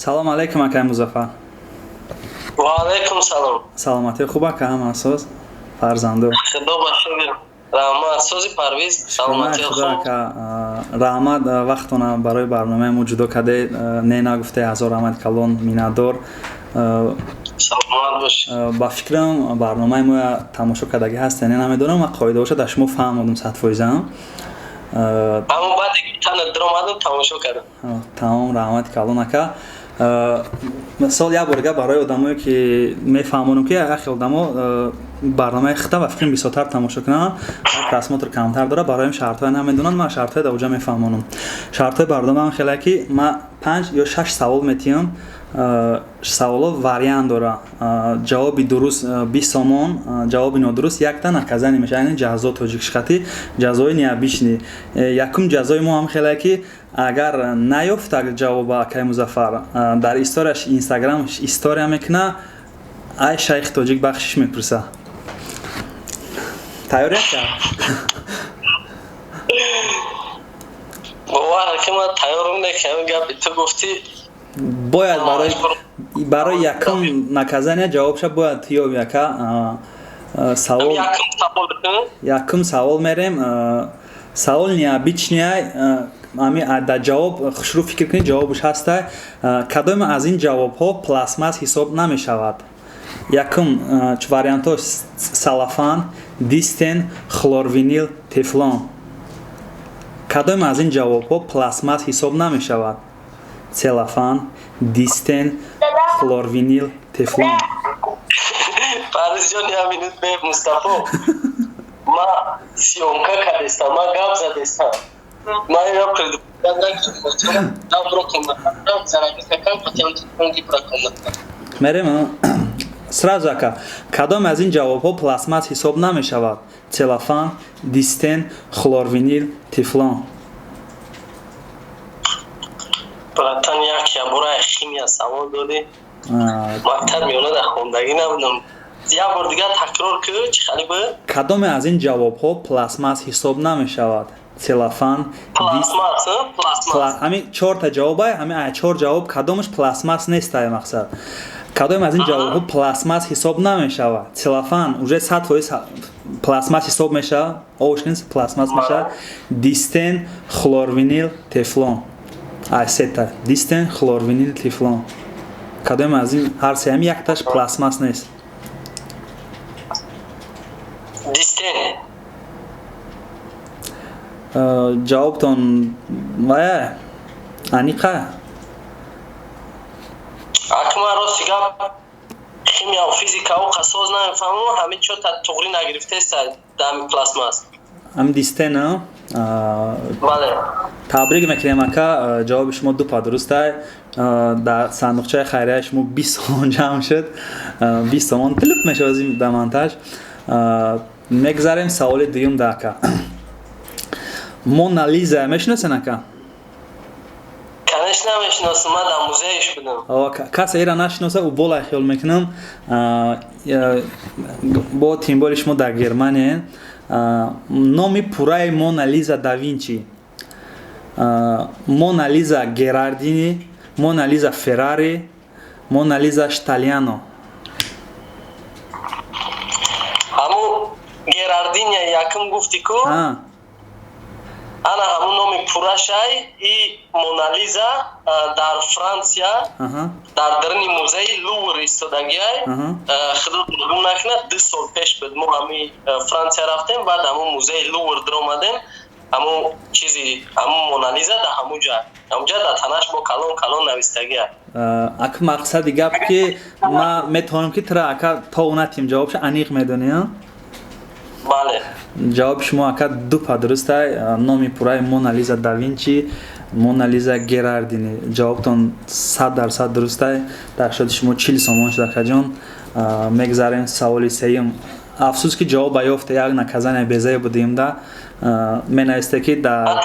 салом алейкум акай Музаффар. ва алейкум салом. Саломати хуб ака ҳамасоз фарзанду. Худо ба шукр. Раҳмат сози Парвиз саломати худо ака раҳмат вақтона барои барномаи мо ҷудо кардаед. Не нагуфте ҳазор раҳмат калон минатдор. Саломат бош. ба фикрам барномаи мо тамошо кардаги ҳастед, не намедонам ва қоидаоша дар шумо фаҳмодам 100%. Аммо баъде ки тана даромадам тамошо кардам. Тамом раҳмати калон ака. Мисол як борга барои одамое ки мефаҳмонам ки ахи одамо барномаи хита ва фикрам бисёртар тамошо кунанд, просмотр камтар дорад, бароим шартҳое намедонанд, ман шартҳое дар оҷа мефаҳмонам. Шартҳои барномаам хеле ки ман 5 ё 6 савол метиҳам. Саволо вариант дора. Ҷавоби дуруст 20 сомон, ҷавоби нодуруст 1 та наказание меша, яъне ҷазо тоҷикшхати, ҷазои необичный. Якум ҷазои мо ҳам хеле ки агар наёфта ҷавоба акай Музаффар дар историяш инстаграмаш история мекуна, ай шайх тоҷик бахшиш мепурса. Тайёр яка? бовар ки ман тайёрам некам гапи ту гуфтӣ. Бояд барои якум наказания ҷавобша бояд ёб яка савол. Якум савол мерем. Савол необичный. Ами дар ҷавоб хушрӯ фикр кунед ҷавобаш ҳастай. Кадоме аз ин ҷавобҳо пластмас ҳисоб намешавад? Якум вариантҳо салафан, дистен, хлорвинил, тефлон. Кадоме аз ин ҷавобҳо пластмас ҳисоб намешавад? Целлофан, дистен, хлорвинил, тефлон. Паризҷон я минут бе Мустафо. Ма сиёмка кардестам, ма гап задестам. Ма я предупреждам, добро комнатам, зараги хотям тонги прокомнатам. Мерем сразу ака. Кадом аз ин ҷавобҳо пластмас ҳисоб намешавад? Целлофан, дистен, хлорвинил, тефлон. Братан як ябора химия савол додӣ. Мактаб меёнада хондагӣ набудам. Як бор дигар такрор кӯ чӣ хали буд? Кадоме аз ин ҷавобҳо пластмас ҳисоб намешавад? Целлофан, пластмас. Ҳамин 4 та ҷавобай, ҳамин 4 ҷавоб кадомаш пластмас нестай мақсад. Кадоме аз ин ҷавобҳо пластмас ҳисоб намешавад? Целлофан уже 100% пластмас ҳисоб мешавад. Овошнис пластмас мешавад. Дистен, хлорвинил, тефлон. Ай сета. Дистен, хлорвинил, тефлон. Кадоме аз ин ҳар се ҳам якташ пластмас нест. Дистен. ҷавобтон вая аниқа? Акма рости гап химия ва физика ва қасоз намефаҳмам, ҳамин чо та туғри нагирифтест дар пластмас. Ам дистен а? Бале. Табрик мекунем ака, ҷавоби шумо ду па дурустай. Дар сандуқчаи хайрияи шумо 20 сомон ҷамъ шуд. 20 сомон клип мешавад дар монтаж. Мегзарем саволи дуюм да ака. Мона Лиза мешиносен ака? Конечно мешиносам, ман дар музеяш будам. Касе эра нашиноса уболай хиёл мекунам. Бо тимболи шумо дар Германия. Номи пурраи Мона Лиза да Винчи. Мона Лиза Герардини, Мона Лиза Феррари, Мона Лиза Штальяно. Ҳамун Герардини якум гуфти ку? Ана ҳамун номи пуррашай и Мона Лиза дар Франсия дар дарни музеи Лувр истодагиай. Худо дургум накунад 2 сол пеш буд мо ҳами Франсия рафтем, баъд ҳамун музеи Лувр диромадем. Ҳамун чизи ҳамун Мона Лиза дар ҳамунҷа дар танаш бо калон навистагиа. Ака мақсади гап ки ма метавонам ки тра ака то унатим ҷавобша аниқ медонӣ? Бале. ҷавоби шумо ака ду па дурустай. Номи пурраи Мона Лиза да Винчи, Мона Лиза Герардини. ҷавобтон 100% дурустай. дар шоди шумо 40 сомон шуд акаҷон. Мегзарем саволи сеюм. Афсус ки ҷавоб ёфта як наказания безая будем да. Менависте ки да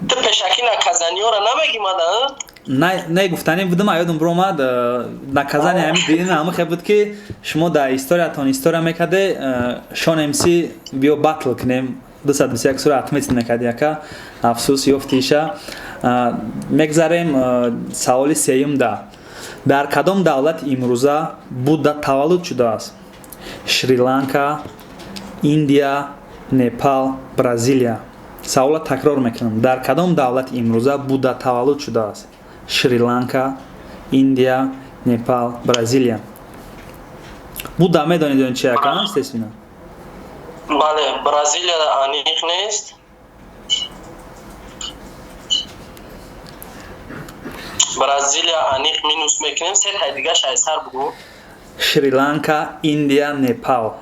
ту пешаки наказаниёра намеги мада? Не гуфтани будам, аёдам биромад наказание ҳамин дини ҳама хел буд ки шумо дар историятон история мекарде Шон МС биё батл кунем 221 сура атмит мекарди ака. Афсус ёфтиша. мегзарем саволи сеюм дар кадом давлат имрӯза будда таваллуд шудааст? Шри-Ланка, Индия, Непал, Бразилия. савола такрор мекунам. Дар кадом давлат имрӯза будда таваллуд шудааст? Шри-Ланка, Индия, Непал, Бразилия. будда медонед чи яка естественно? бале, Бразилия аниқ нест. Бразилия аниқ минус мекунем. се тай дигаш айсар бугу. Шри-Ланка, Индия, Непал.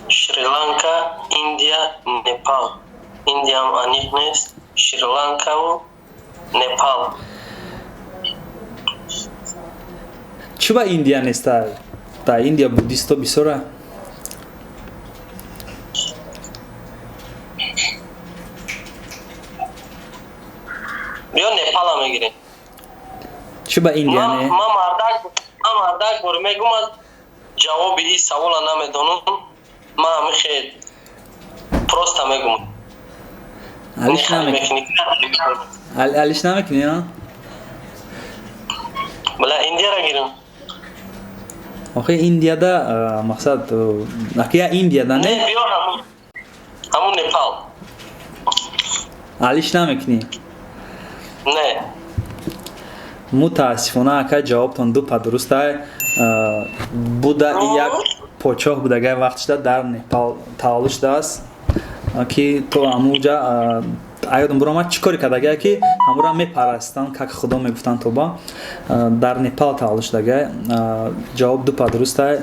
Шри-Ланка, Индия, Непал. Индия аниқ нест. Шри-Ланка ва Непал. чиба Индия нестай? Та Индия буддисто бисёра. биё Непала мегирем. чиба Индия не? ман мардак бор мегум ҷавоби ин савола намедонам. ман ҳамихел просто мегум. алиш намекунӣ? бала Индияро гирем. охи Индияда мақсад акия Индияда не? Не биё ҳамун Непал. алиш намекунӣ? Не. мутаассифона ака ҷавобтон дупа дуруст ай. буда як подшоҳ будагай вақтшда дар Непал таваллуд шудааст ки то амуҷа аёдам буромад чӣ кори кардагай ки ҳамура мепарастан как худо мегуфтан тоба дар Непал таваллуд шудагай. ҷавоб дупа дуруст ай.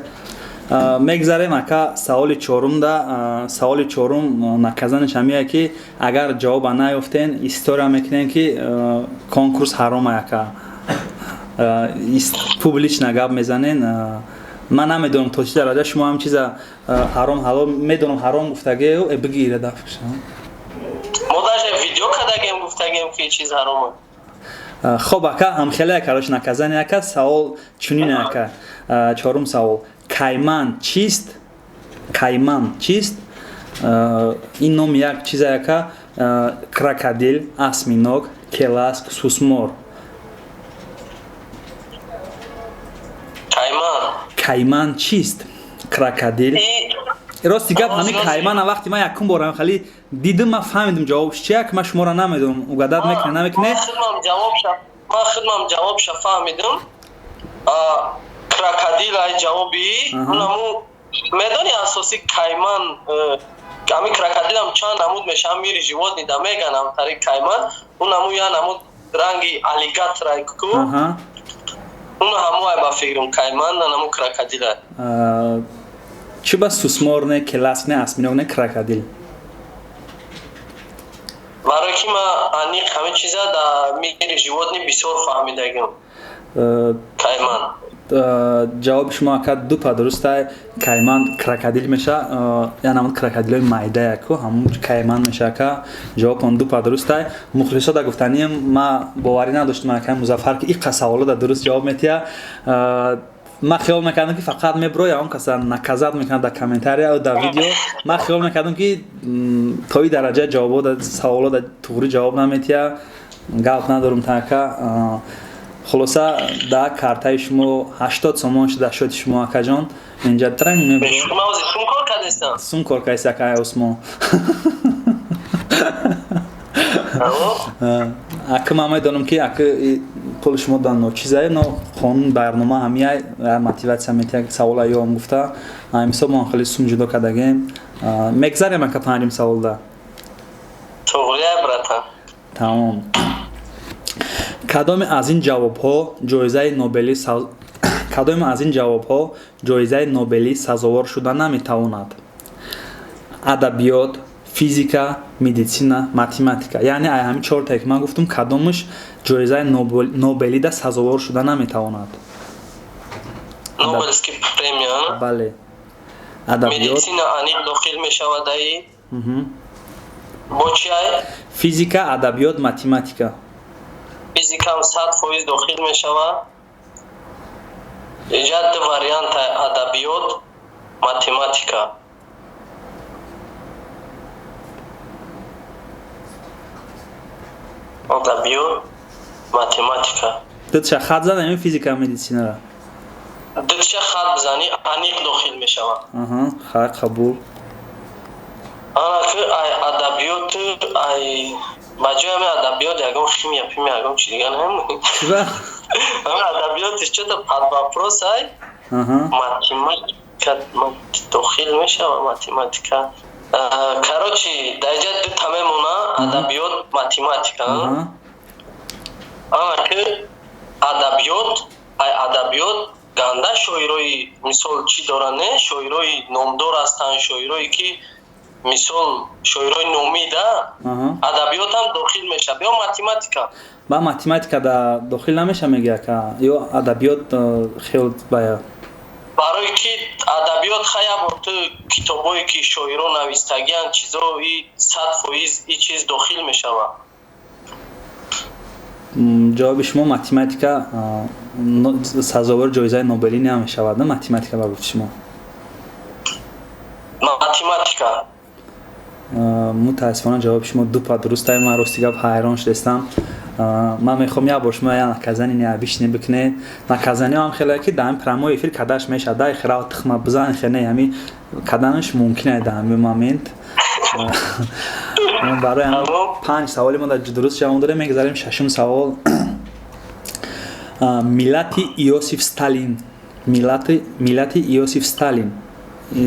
мегзарем ака саволи чорум да. саволи чорум наказанаш ҳамия ки агар ҷавоба наёфтен история мекунем ки конкурс ҳарома яка публично гап мезанен. ман намедонам то чӣ дараҷа шумо ҳам чиза ҳаром ҳалол медонам ҳаром гуфтагею бигира дафша мо даже видео кардагем гуфтагем ки чиз ҳарома. хоб ака ҳамхела якарош наказани ака савол чунин ака. чорум савол кайман чист? кайман чист? ин ном як чиза яка крокодил, осьминог, келаск, сусмор. кайман чист? крокодил. рости гап ҳамин каймана вақти ман якум борам хали дидим ман фаҳмидим ҷавобш чи як. ман шуморо намедонам угадат мекунед намекунед? ман худмам ҷавобша фаҳмидим. крокодил ай ҷавоби. унаму медони асоси кайман ҳамин крокодилам чанд намуд меша мири животни да меган ҳамтари кайман. унаму я намуд ранги аллигаторай ку уну ҳамуай ба фикрам кайман наму крокодила. чиба сусмор не, келаск не, осьминог не, крокодил? барои ки ман аниқ ҳамин чиза да мири животни бисёр фаҳмидагим. кайман. ҷавоби шумо ака дупа дурустай. кайман крокодил меша. янамуд крокодилои майда яку ҳамун кайман меша ака. ҷавобтон дупа дурустай. мухлисода гуфтанием ман боварӣ надоштам ака музаффар ки иқа саволода дуруст ҷавоб метия. ман хиёл мекардам ки фақат меброя он каса наказат мекунад дар комментария ё дар видео. ман хиёл мекардам ки то ин дараҷа ҷавобода саволода туғри ҷавоб наметия. гап надорум така. хулоса да картаи шумо 80 сомон шуда шоти шумо акаҷон. инҷа транг мебро. сум кор кайса кай осмо. ака ман медонам ки ака пули шумо дан ночизае но қонун барнома ҳамияй мотиватсия метия савола ём гуфта ҳамисо мон хели сум ҷудо кардагем. мегзарем ака панҷум саволда. туғрия брата. тамом. кадоме аз ин ҷавобҳо ҷоизаи нобелӣ сазовор шуда наметавонад? адабиёт, физика, медицина, математика. яъне ай ҳамин чортае ки ман гуфтам кадомаш ҷоизаи нобелида сазовор шуда наметавонад? нобелский премия. бале. адабиёт. медицина аниқ дохил мешавад ай. бо чи ай? физика, адабиёт, математика. физикам 100% дохил мешавад. иҷад вариант адабиёт, математика. адабиёт, математика. дутша хат зада ин физика медицинара дутша хат бизани аниқ дохил мешавад. аҳа хай қабул ана ки ай адабиёт ай баҷои ами адабиёт ягон химия пимия ягон чи дигар намемонад. ами адабиёти чото пад вопрос ай математика дохил мешавад математика. Короче, даҷа ду тамемона адабиёт математика. Ана ки адабиёт ганда шоирои мисол чӣ доранд не шоирои номдор ҳастанд шоирои ки мисол шоирои номида адабиёт ҳам дохил мешавад ё математика ба математика дохил намеша мегӯяд ка ё адабиёт хел бая барои ки адабиёт хая бо ту китобое ки шоирон навистагианд чизо и 100% и чиз дохил мешавад. ҷавоби шумо математика сазовар ҷоизаи нобелӣ намешавад на математика ба гуфти шумо математика мутаассифона ҷавоби шумо дупа дурустаи ман рости гап ҳайрон шудастам. ман мехоҳам як бор шумо я наказани необычне бикунед наказаниҳо ҳам хеле ки дар ин прямой эфир кадаш мешавад дай хирав тухма бизан хене ҳами каданаш мумкин аст дар ҳамин момент барои 5 саволи мо дуруст ҷавоб додем. мегзарем шашум савол. миллати иосиф сталин миллати иосиф сталин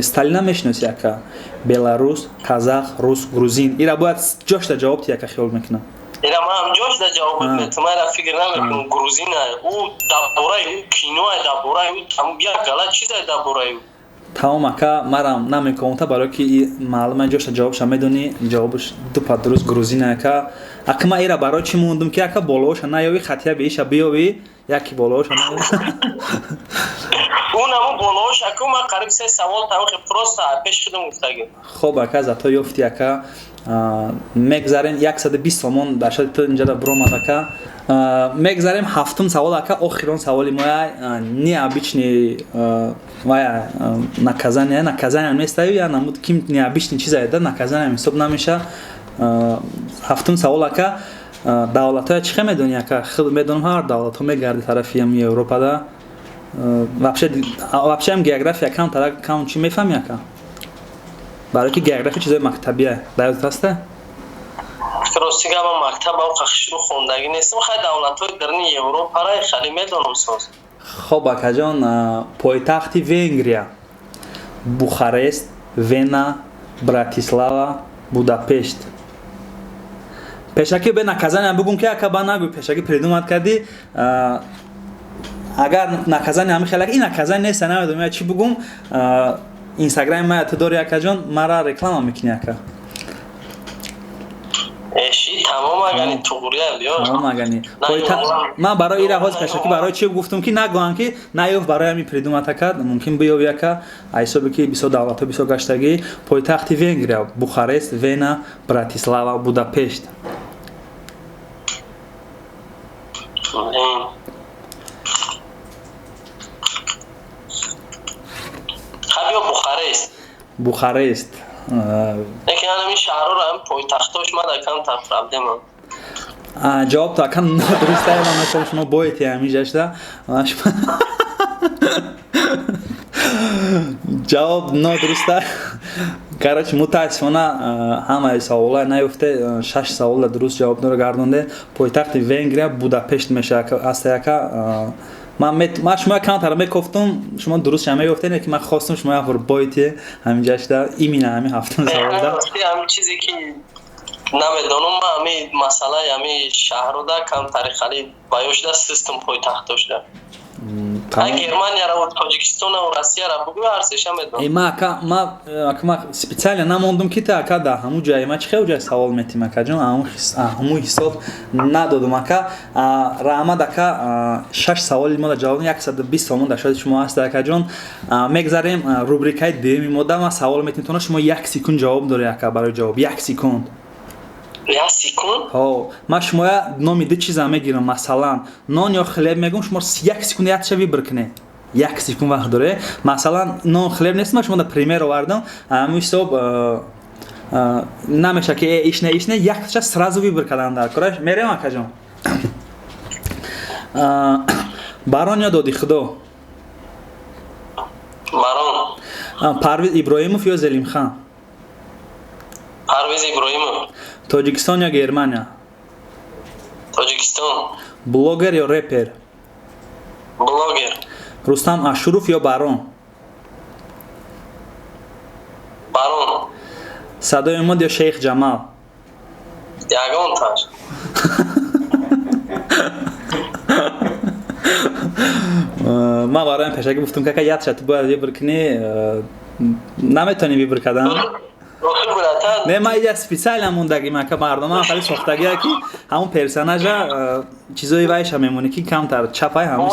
сталина мешиноси яка беларус казах рус грузин ира бояд ҷошта ҷавоб ти яка хиёл мекунам ира ман ҷошта ҷавоб метавонам мара фикр намекунам грузина у дабораи у киноа дабораи у там як галат чиза дабораи у тамом ака марам намекомта барои ки маълума ҷошта ҷавобша медони ҷавобш дупа дуруст грузина яка ака ма ира барои чӣ мондум ки яка болооша наёви хатия беиша биёви яки болооша унаму болоош аку ма қариб 3 савол тавохи просто пеш шудам гуфтагӣ. хоб ака зато ёфти ака мегзарем 120 сомон дар шади ту инҷа буромад ака мегзарем ҳафтум савол ака охирон саволи моя необычный вая наказание местаю я намуд ким необычный чиза да наказание ҳисоб намеша. ҳафтум савол ака давлатҳоя чӣ медони ака хел медонам ҳар давлатҳо мегарди тарафи ами европа да вообще ам география кам чӣ мефаҳми ака барои ки география чизои мактабия даёдат аста ростига ман мактаба қахширу хондаги нестам хай давлатҳои дарни европара хали медонам соз. хоб акаҷон пойтахти венгрия бухарест вена братислава будапешт пешаки бе наказания бугум ки ака ба нагӯй пешаки придумат кардӣ агар наказания ҳами хелак ин наказания неста намедонам чӣ бугум инстаграми мая ту дори акаҷон мара реклама мекунӣ ака эши тамом агани туғурия биё тамом агани ман барои ира ҳоз пешаки барои чӣ гуфтум ки нагӯям ки наёфт барои ҳами придумата кард мумкин биёви ака ҳисоби ки бисёр давлатҳо бисёр гаштагӣ пойтахти венгрия бухарест вена братислава будапешт хабиё бухарест лекин ҳамин шаҳрро ҳам пойтахтош ман акам та проблема ҷавоб то акам нодуруста ман мешавам шумо боети ҳамин ҷашта ҷавоб нодуруста короче мутаассифона ҳамаи саволҳои наёфте 6 савола дуруст ҷавобнро гардонде пойтахти венгрия будапешт мешавад аста яка ман шумо камтара мекофтум шумо дурустша меёфтед ки ман хостум шумо як бор боити ҳамин ҷашта имина ҳамин ҳафтум саволда ҳамин чизе ки намедонам ман ҳамин масъалаи ҳамин шаҳруда камтари хали ба ёшда систем пойтахт дошта германияро тоҷикистона россияро бугӯ ҳар сеша медонам ма специально намондум ки та ака дар ҳамун ҷое ма чихел ҷое савол метим акаҷон ҳамун ҳисоб надодум ака раҳмат ака 6 саволи мо дар ҷавоб 120 сомон дар шоди шумо аст акаҷон мегзарем рубрикаи дуюми мода ма савол метинтона шумо 1 секунд ҷавоб доред ака барои ҷавоб 1 секунд ман шумоя номи ду чиза мегирам масалан нон ё хлеб мегум шумо 1 секунд ятша вибр кунед 1 секунд вақт доре масалан нон хлеб нест ман шумо да пример овардам ҳамин ҳисоб намеша ки иш не якташа сразу вибор кардан дар кораш мерем акаҷон барон ё доди худо барон парвиз иброҳимов ё зелимхан парвиз иброҳимов тоҷикистон ё германия тоҷикистон блогер ё репер блогер рустам ашуров ё барон барон садои умуд ё шейх ҷамал ягонташ ман барои пешакӣ гуфтам кака ятша ту бояд вибр кунӣ наметавонӣ вибр кардан не ман я специально мондагӣ мака мардумам хали сохтагия ки ҳамун персонажа чизои вайша мемонӣ ки камтар чапай ҳамун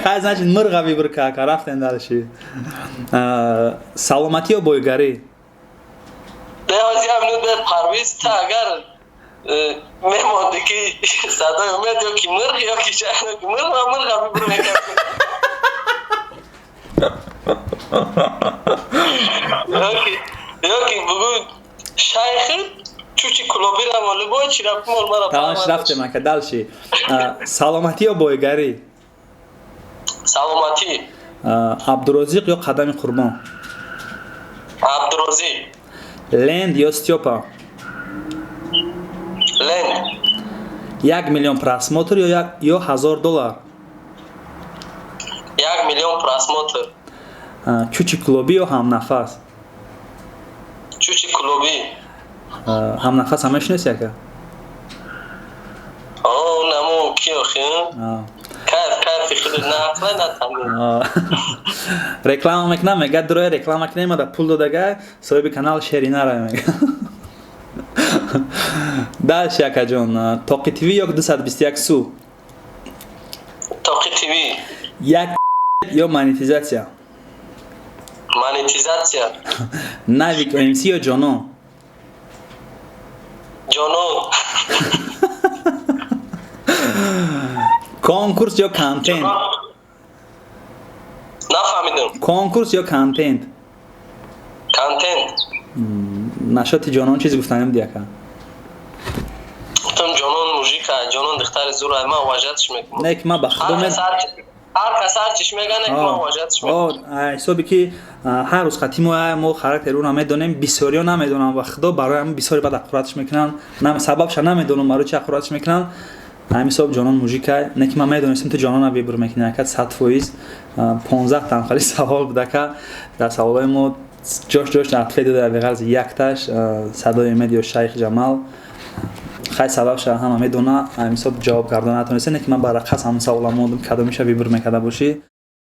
хай значит мирға вибр карка рафтен далши саломатӣ ё бойгарӣ парвиз та агар мемонди ки садои умед ё ки мирғ ё ки мирға вибр мекард ёки бугӯ шайхи чучи кулобира молибой чирапмол мара талаш рафтем ака далши саломатӣ ё бойгарӣ саломатӣ абдурозиқ ё қадами қурбон абдурозиқ ленд ё стёпа ленд 1 миллион просмотр ё $1000 1 миллион просмотр чучи клуби ё ҳамнафас чучи клуби ҳамнафас ҳама шиноси ака намо ки охи кайфи худ нафла натамин реклама мекунам мега дуроя реклама кунем пул додага соҳиби канал шеринара мега дальше акаҷон тоқи тв ё 221 су тоқи тв як ё монетизатсия монетизатсия навик омс ё ҷонон ҷонон конкурс ё контент нафаҳмидам конкурс ё контент контент нашоти ҷонон чиз гуфтанем диака гуфтам ҷонон мужика ҷонон духтари зура ман ваҷатш мекунам не ки ман ба худо ҳар кас ҳар чиш мегане ки ман ваҷатш мекунам ҳисоби ки ҳар рӯз қатимо мо характеруна медонем бисёриё намедонам ва худо барои ҳам бисёри бад ақуратш мекунанд сабабша намедонам барои чи ақуратш мекунанд ҳам ҳисоб ҷонон мужика не ки ман медонистам ту ҷонона вибр мекунӣ ака 100% 15 танқали савол будака дар саволҳои мо ҷош атфе дода беғарзи якташ садои умед ё шайх ҷамал хай сабабша ҳама медона ҳам ҳисоб ҷавоб кардан натонистем не ки ман барақас ҳамун савола мондам кадомиша вибр мекарда бошӣ